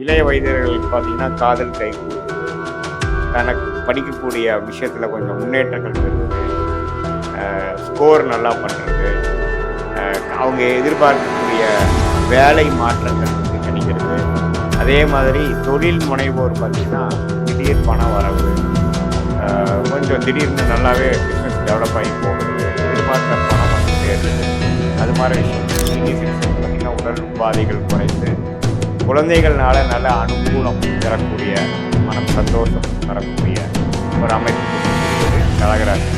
இளைய வயதினர்களுக்கு பார்த்தீங்கன்னா காதல் கைகூடுறது, தனக்கு படிக்கக்கூடிய விஷயத்தில் கொஞ்சம் முன்னேற்றங்கள் பெறுவது, ஸ்கோர் நல்லா பண்ணுறது, அவங்க எதிர்பார்க்கக்கூடிய வேலை மாற்றங்கள் வந்து கிடைக்கிறது. அதே மாதிரி தொழில் முனைவோர் பார்த்திங்கன்னா திடீர் பண வரவு, கொஞ்சம் திடீர்னு நல்லாவே பிஸ்னஸ் டெவலப் ஆகி போகிறது, எதிர்பார்த்த பணம் வந்து சேருது. அது மாதிரி விஷயங்கள் சீனியர் சிட்டிசன் பார்த்திங்கன்னா உடல் உபாதைகள் குறைந்து குழந்தைகள்னால நல்ல அனுகூலம் தரக்கூடிய, மனம் சந்தோஷம் தரக்கூடிய ஒரு அமைப்பு கடகராசி.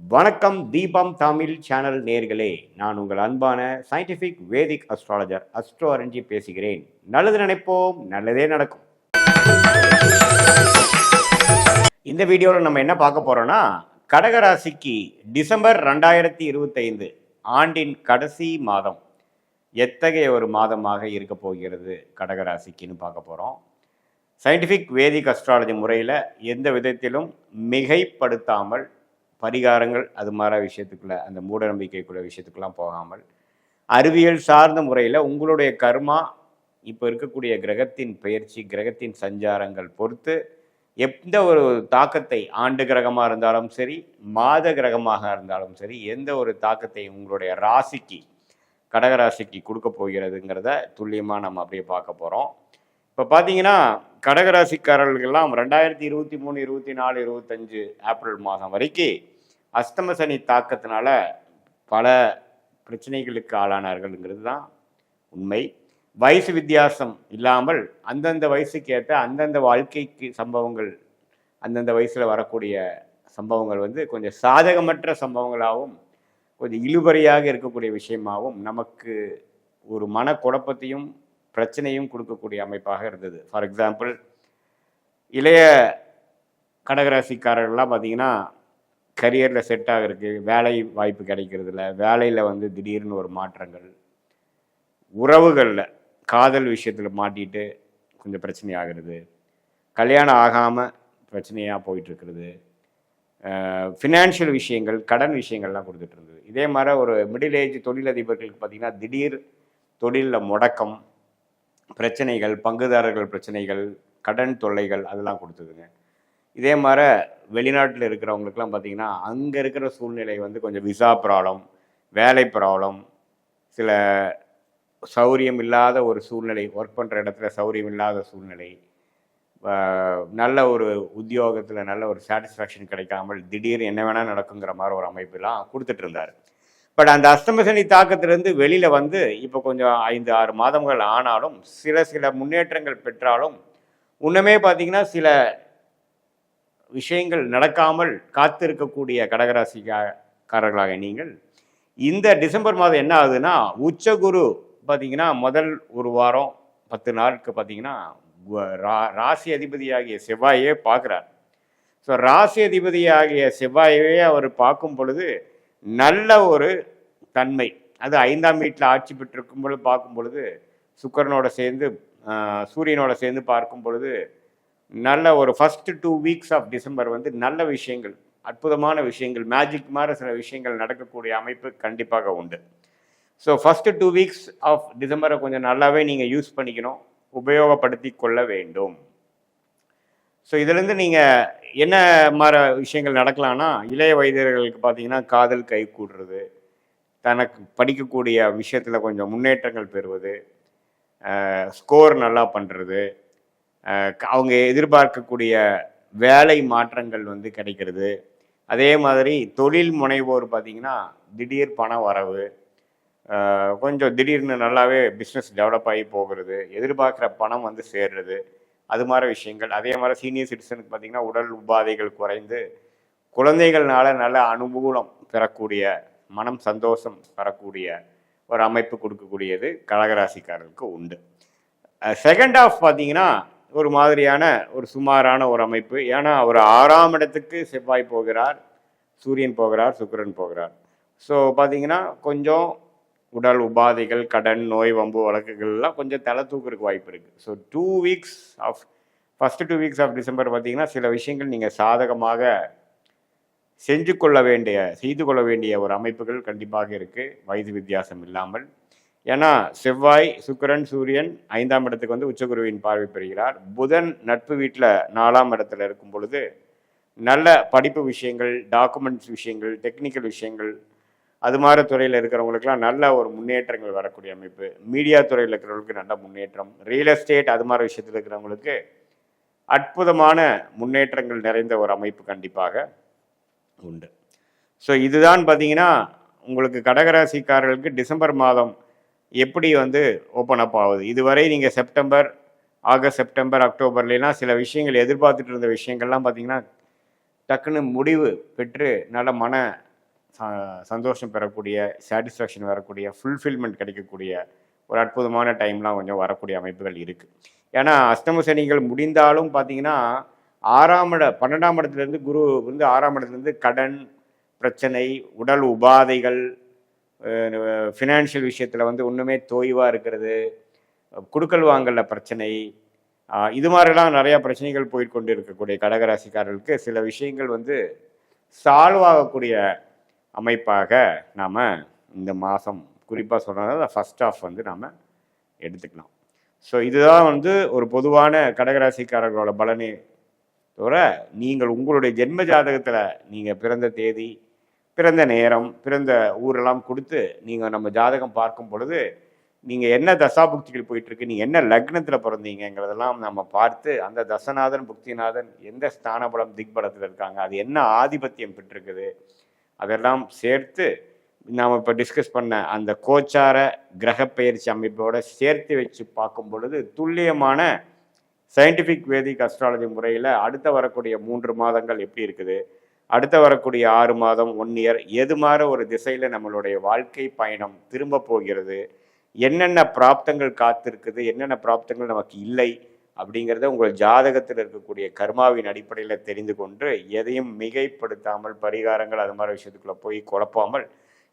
வணக்கம் தீபம் தமிழ் சேனல் நேர்களே, நான் உங்கள் அன்பான சயின்டிஃபிக் வேதிக் அஸ்ட்ராலஜர் அஸ்ட்ரோ அரஞ்சி பேசுகிறேன். நல்லது நினைப்போம், நல்லதே நடக்கும். இந்த வீடியோவில் நம்ம என்ன பார்க்க போறோம்னா, கடகராசிக்கு டிசம்பர் 2025 ஆண்டின் கடைசி மாதம் எத்தகைய ஒரு மாதமாக இருக்க போகிறது கடகராசிக்குன்னு பார்க்க போகிறோம். சயின்டிஃபிக் வேதிக் அஸ்ட்ராலஜி முறையில் எந்த விதத்திலும் மிகைப்படுத்தாமல், பரிகாரங்கள் அது மாதிரி விஷயத்துக்குள்ள, அந்த மூட நம்பிக்கைக்குள்ள விஷயத்துக்கெல்லாம் போகாமல், அறிவியல் சார்ந்த முறையில் உங்களுடைய கர்மா இப்போ இருக்கக்கூடிய கிரகத்தின் பயிற்சி, கிரகத்தின் சஞ்சாரங்கள் பொறுத்து எந்த ஒரு தாக்கத்தை, ஆண்டு கிரகமாக இருந்தாலும் சரி, மாத கிரகமாக இருந்தாலும் சரி, எந்த ஒரு தாக்கத்தை உங்களுடைய ராசிக்கு, கடகராசிக்கு கொடுக்க போகிறதுங்கிறத துல்லியமாக நம்ம அப்படியே பார்க்க போகிறோம். இப்போ பார்த்தீங்கன்னா கடகராசிக்காரர்களுக்கெல்லாம் 2023, 24, 25 ஏப்ரல் மாதம் வரைக்கும் அஷ்டம சனி தாக்கத்தினால பல பிரச்சனைகளுக்கு ஆளானார்கள்ங்கிறது தான் உண்மை. வயசு வித்தியாசம் இல்லாமல் அந்தந்த வயசுக்கு ஏற்ற அந்தந்த வாழ்க்கைக்கு சம்பவங்கள், அந்தந்த வயசில் வரக்கூடிய சம்பவங்கள் வந்து கொஞ்சம் சாதகமற்ற சம்பவங்களாகவும், கொஞ்சம் இழுபறியாக இருக்கக்கூடிய விஷயமாகவும், நமக்கு ஒரு மன குழப்பத்தையும் பிரச்சனையும் கொடுக்கக்கூடிய அமைப்பாக இருந்தது. ஃபார் எக்ஸாம்பிள், இளைய கடகராசிக்காரர்கள்லாம் பார்த்திங்கன்னா கரியரில் செட் ஆகிறதுக்கு, வேலை வாய்ப்பு கிடைக்கிறதுல, வேலையில் வந்து திடீர்னு ஒரு மாற்றங்கள், உறவுகளில் காதல் விஷயத்தில் மாட்டிட்டு கொஞ்சம் பிரச்சனை ஆகிறது, கல்யாணம் ஆகாமல் பிரச்சனையாக போயிட்டுருக்கிறது, ஃபினான்ஷியல் விஷயங்கள், கடன் விஷயங்கள்லாம் கொடுத்துட்டு இருந்தது. இதே மாதிரி ஒரு மிடில் ஏஜ் தொழிலதிபர்களுக்கு பார்த்திங்கன்னா திடீர் தொழிலில் முடக்கம், பிரச்சனைகள், பங்குதாரர்கள் பிரச்சனைகள், கடன் தொல்லைகள் அதெல்லாம் கொடுத்ததுங்க. இதே மாதிரி வெளிநாட்டில் இருக்கிறவங்களுக்குலாம் பார்த்திங்கன்னா அங்கே இருக்கிற சூழ்நிலை வந்து கொஞ்சம் விசா ப்ராப்ளம், வேலை ப்ராப்ளம், சில சௌரியம் இல்லாத ஒரு சூழ்நிலை, ஒர்க் பண்ணுற இடத்துல சௌரியம் இல்லாத சூழ்நிலை, நல்ல ஒரு உத்தியோகத்தில் நல்ல ஒரு சாட்டிஸ்ஃபேக்ஷன் கிடைக்காமல் திடீர் என்ன வேணால் நடக்குங்கிற மாதிரி ஒரு அமைப்பெல்லாம் கொடுத்துட்டு இருந்தார். பட் அந்த அஷ்டமசனி தாக்கத்திலேருந்து வெளியில் வந்து இப்போ கொஞ்சம் 5-6 மாதங்கள் ஆனாலும் சில முன்னேற்றங்கள் பெற்றாலும், இன்னுமே பார்த்திங்கன்னா சில விஷயங்கள் நடக்காமல் காத்திருக்கக்கூடிய கடகராசிக்காரர்களாக நீங்கள் இந்த டிசம்பர் மாதம் என்ன ஆகுதுன்னா, உச்சகுரு பார்த்திங்கன்னா முதல் ஒரு வாரம் 10 நாளுக்கு பார்த்திங்கன்னா ராசி அதிபதியாகிய செவ்வாயே பார்க்குறார். ஸோ ராசி அதிபதியாகிய செவ்வாயவே அவர் பார்க்கும் பொழுது நல்ல ஒரு தன்மை, அது 5ஆம் வீட்டில் ஆட்சி பெற்றிருக்கும் பொழுது பார்க்கும் பொழுது, சுக்கிரனோட சேர்ந்து சூரியனோட சேர்ந்து பார்க்கும் பொழுது நல்ல ஒரு ஃபஸ்ட்டு 2 வீக்ஸ் ஆஃப் டிசம்பர் வந்து நல்ல விஷயங்கள், அற்புதமான விஷயங்கள், மேஜிக் மாதிரி சில விஷயங்கள் நடக்கக்கூடிய அமைப்பு கண்டிப்பாக உண்டு. ஸோ ஃபஸ்ட்டு 2 வீக்ஸ் ஆஃப் டிசம்பரை கொஞ்சம் நல்லாவே நீங்கள் யூஸ் பண்ணிக்கணும், உபயோகப்படுத்தி கொள்ள வேண்டும். ஸோ இதுலேருந்து நீங்கள் என்ன மாதிரி விஷயங்கள் நடக்கலாம்னா, இளைய வயதினர்களுக்கு பார்த்தீங்கன்னா காதல் கை கூடுறது, தனக்கு படிக்கக்கூடிய விஷயத்தில் கொஞ்சம் முன்னேற்றங்கள் பெறுவது, ஸ்கோர் நல்லா பண்ணுறது, அவங்க எதிர்பார்க்கக்கூடிய வேலை மாற்றங்கள் வந்து கிடைக்கிறது. அதே மாதிரி தொழில் முனைவோர் பார்த்திங்கன்னா திடீர் பண வரவு, கொஞ்சம் திடீர்னு நல்லாவே பிஸ்னஸ் டெவலப் ஆகி போகிறது, எதிர்பார்க்குற பணம் வந்து சேர்றது, அது மாதிரி விஷயங்கள். அதே மாதிரி சீனியர் சிட்டிசனுக்கு பார்த்திங்கன்னா உடல் உபாதைகள் குறைந்து குழந்தைகள்னால நல்ல அனுகூலம் பெறக்கூடிய, மனம் சந்தோஷம் பெறக்கூடிய ஒரு அமைப்பு கொடுக்கக்கூடியது கடகராசிக்காரர்களுக்கு உண்டு. செகண்ட் ஆஃப் பார்த்திங்கன்னா ஒரு மாதிரியான ஒரு சுமாரான ஒரு அமைப்பு. ஏன்னா ஒரு 6ஆம் இடத்துக்கு செவ்வாய் போகிறார், சூரியன் போகிறார், சுக்கிரன் போகிறார். ஸோ பார்த்திங்கன்னா கொஞ்சம் உடல் உபாதைகள், கடன், நோய், வம்பு வழக்குகள்லாம் கொஞ்சம் தலை தூக்குறதுக்கு வாய்ப்பு இருக்குது. So 2 weeks of first 2 weeks of December பார்த்திங்கன்னா சில விஷயங்கள் நீங்கள் சாதகமாக செய்து கொள்ள வேண்டிய ஒரு அமைப்புகள் கண்டிப்பாக இருக்குது, வயது வித்தியாசம் இல்லாமல். ஏன்னா செவ்வாய், சுக்கிரன், சூரியன் 5ஆம் இடத்துக்கு வந்து உச்சகுருவின் பார்வை பெறுகிறார். புதன் நட்பு வீட்டில் 4ஆம் இடத்துல இருக்கும் பொழுது நல்ல படிப்பு விஷயங்கள், டாக்குமெண்ட்ஸ் விஷயங்கள், டெக்னிக்கல் விஷயங்கள், அது மாதிரி துறையில் இருக்கிறவங்களுக்குலாம் நல்ல ஒரு முன்னேற்றங்கள் வரக்கூடிய அமைப்பு. மீடியா துறையில் இருக்கிறவங்களுக்கு நல்ல முன்னேற்றம், ரியல் எஸ்டேட் அது மாதிரி விஷயத்தில் இருக்கிறவங்களுக்கு அற்புதமான முன்னேற்றங்கள் நிறைந்த ஒரு அமைப்பு கண்டிப்பாக உண்டு. ஸோ இதுதான் பார்த்தீங்கன்னா உங்களுக்கு கடகராசிக்காரர்களுக்கு டிசம்பர் மாதம் எப்படி வந்து ஓப்பன் அப் ஆகுது. இதுவரை நீங்கள் செப்டம்பர், ஆகஸ்ட், செப்டம்பர், அக்டோபர்லாம் சில விஷயங்கள் எதிர்பார்த்துட்டு இருந்த விஷயங்கள்லாம் பார்த்தீங்கன்னா டக்குன்னு முடிவு பெற்று நல்ல மன சந்தோஷம் பெறக்கூடிய, சாட்டிஸ்ஃபேக்ஷன் வரக்கூடிய, ஃபுல்ஃபில்மெண்ட் கிடைக்கக்கூடிய ஒரு அற்புதமான டைம்லாம் கொஞ்சம் வரக்கூடிய அமைப்புகள் இருக்குது. ஏன்னா அஷ்டம சனிகள் முடிந்தாலும் பார்த்தீங்கன்னா 12ஆம் இடத்துலேருந்து குரு வந்து 6ஆம் இடத்துலேருந்து கடன் பிரச்சனை, உடல் உபாதைகள், ஃபினான்ஷியல் விஷயத்தில் வந்து ஒன்றுமே தோய்வாக இருக்கிறது, குடுக்கல் வாங்கல பிரச்சனை, இது மாதிரிலாம் நிறையா பிரச்சனைகள் போய்கொண்டு இருக்கக்கூடிய கடகராசிக்காரர்களுக்கு சில விஷயங்கள் வந்து சால்வ் ஆகக்கூடிய அமைப்பாக நாம் இந்த மாதம் குறிப்பாக சொல்கிறத ஃபஸ்ட் ஆஃப் வந்து நாம் எடுத்துக்கலாம். ஸோ இதுதான் வந்து ஒரு பொதுவான கடகராசிக்காரர்களோட பலனே தவிர, நீங்கள் உங்களுடைய ஜென்ம ஜாதகத்தில் நீங்கள் பிறந்த தேதி, பிறந்த நேரம், பிறந்த ஊரெல்லாம் கொடுத்து நீங்கள் நம்ம ஜாதகம் பார்க்கும் பொழுது நீங்கள் என்ன தசாபுக்திகள் போயிட்டுருக்கு, நீங்கள் என்ன லக்னத்தில் பிறந்தீங்கிறதெல்லாம் நம்ம பார்த்து அந்த தசநாதன் புக்திநாதன் எந்த ஸ்தானபலம் திக்பலத்தில் இருக்காங்க, அது என்ன ஆதிபத்தியம் பெற்றிருக்குது, அதெல்லாம் சேர்த்து நாம் இப்போ டிஸ்கஸ் பண்ண அந்த கோச்சார கிரக பயிற்சி அமைப்போடு சேர்த்து வச்சு பார்க்கும் பொழுது துல்லியமான சயின்டிஃபிக் வேதிக் அஸ்ட்ராலஜி முறையில் அடுத்த வரக்கூடிய 3 மாதங்கள் எப்படி இருக்குது, அடுத்த வரக்கூடிய 6 மாதம் 1 இயர் எது மாதிரி ஒரு திசையில் நம்மளுடைய வாழ்க்கை பயணம் திரும்ப போகிறது, என்னென்ன பிராப்தங்கள் காத்திருக்குது, என்னென்ன பிராப்தங்கள் நமக்கு இல்லை அப்படிங்கிறத உங்கள் ஜாதகத்தில் இருக்கக்கூடிய கர்மாவின் அடிப்படையில் தெரிந்து கொண்டு எதையும் மிகைப்படுத்தாமல் பரிகாரங்கள் அது மாதிரி விஷயத்துக்குள்ளே போய் குழப்பாமல்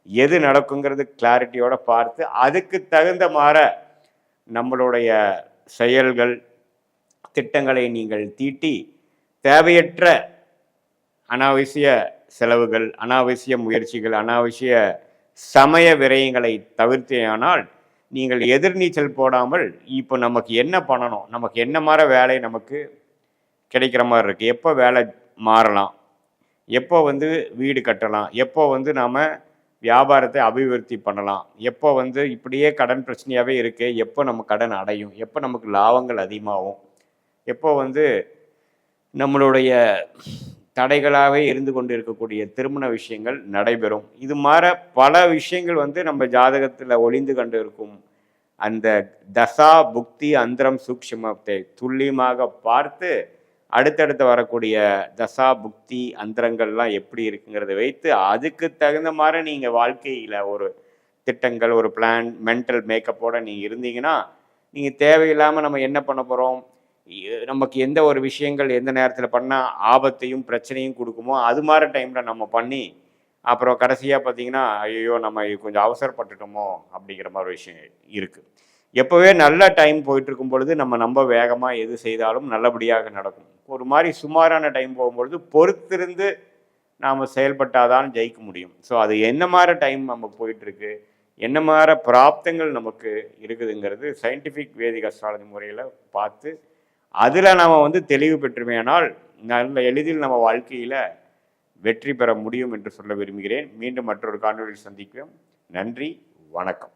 எது நடக்குங்கிறது கிளாரிட்டியோட பார்த்து அதுக்கு தகுந்த மாதிரி நம்மளுடைய செயல்கள் திட்டங்களை நீங்கள் தீட்டி தேவையற்ற அனாவசிய செலவுகள், அனாவசிய முயற்சிகள், அனாவசிய சமய விரயங்களை தவிர்த்தேயானால் நீங்கள் எதிர்நீச்சல் போடாமல் இப்போ நமக்கு என்ன பண்ணணும், நமக்கு என்ன மாதிரி வேலை நமக்கு கிடைக்கிற மாதிரி இருக்குது, எப்போ வேலை மாறலாம், எப்போ வந்து வீடு கட்டலாம், எப்போ வந்து நாம் வியாபாரத்தை அபிவிருத்தி பண்ணலாம், எப்போ வந்து இப்படியே கடன் பிரச்சனையாகவே இருக்கு, எப்போ நம்ம கடன் அடையும், எப்போ நமக்கு லாபங்கள் அதிகமாகும், எப்போ வந்து நம்மளுடைய தடைகளாகவே இருந்து கொண்டு இருக்கக்கூடிய திருமண விஷயங்கள் நடைபெறும். இது மாதிரி பல விஷயங்கள் வந்து நம்ம ஜாதகத்தில் ஒளிந்து கொண்டு இருக்கும். அந்த தசா புக்தி அந்தரம் சூக்ஷ்மத்தை துல்லியமாக பார்த்து அடுத்தடுத்து வரக்கூடிய தசா புக்தி அந்தரங்கள்லாம் எப்படி இருக்குங்கிறத வைத்து அதுக்கு தகுந்த மாதிரி நீங்கள் வாழ்க்கையில் ஒரு திட்டங்கள், ஒரு பிளான், மென்டல் மேக்கப்போடு நீங்கள் இருந்தீங்கன்னா நீங்கள் தேவையில்லாமல் நம்ம என்ன பண்ண போகிறோம், நமக்கு எந்த ஒரு விஷயங்கள் எந்த நேரத்தில் பண்ணால் ஆபத்தையும் பிரச்சனையும் கொடுக்குமோ அது மாதிரி டைமில் நம்ம பண்ணி அப்புறம் கடைசியாக பார்த்தீங்கன்னா ஐயோ நம்ம கொஞ்சம் அவசரப்பட்டுட்டோமோ அப்படிங்கிற மாதிரி ஒரு விஷயம் இருக்குது. எப்போவே நல்ல டைம் போயிட்டுருக்கும் பொழுது நம்ம வேகமாக எது செய்தாலும் நல்லபடியாக நடக்கும். ஒரு மாதிரி சுமாரான டைம் போகும்பொழுது பொறுத்திருந்து நாம் செயல்பட்டாதான் ஜெயிக்க முடியும். ஸோ அது என்ன மாதிரி டைம் நம்ம போயிட்டுருக்கு, என்ன மாதிரி பிராப்தங்கள் நமக்கு இருக்குதுங்கிறது சயின்டிஃபிக் வேதிக் அஸ்ட்ராலஜி முறையில் பார்த்து அதில் நாம் வந்து தெளிவு பெற்றுமையானால் நல்ல எளிதில் நம்ம வாழ்க்கையில் வெற்றி பெற முடியும் என்று சொல்ல விரும்புகிறேன். மீண்டும் மற்றொரு காணொலியில் சந்திக்கிறோம். நன்றி, வணக்கம்.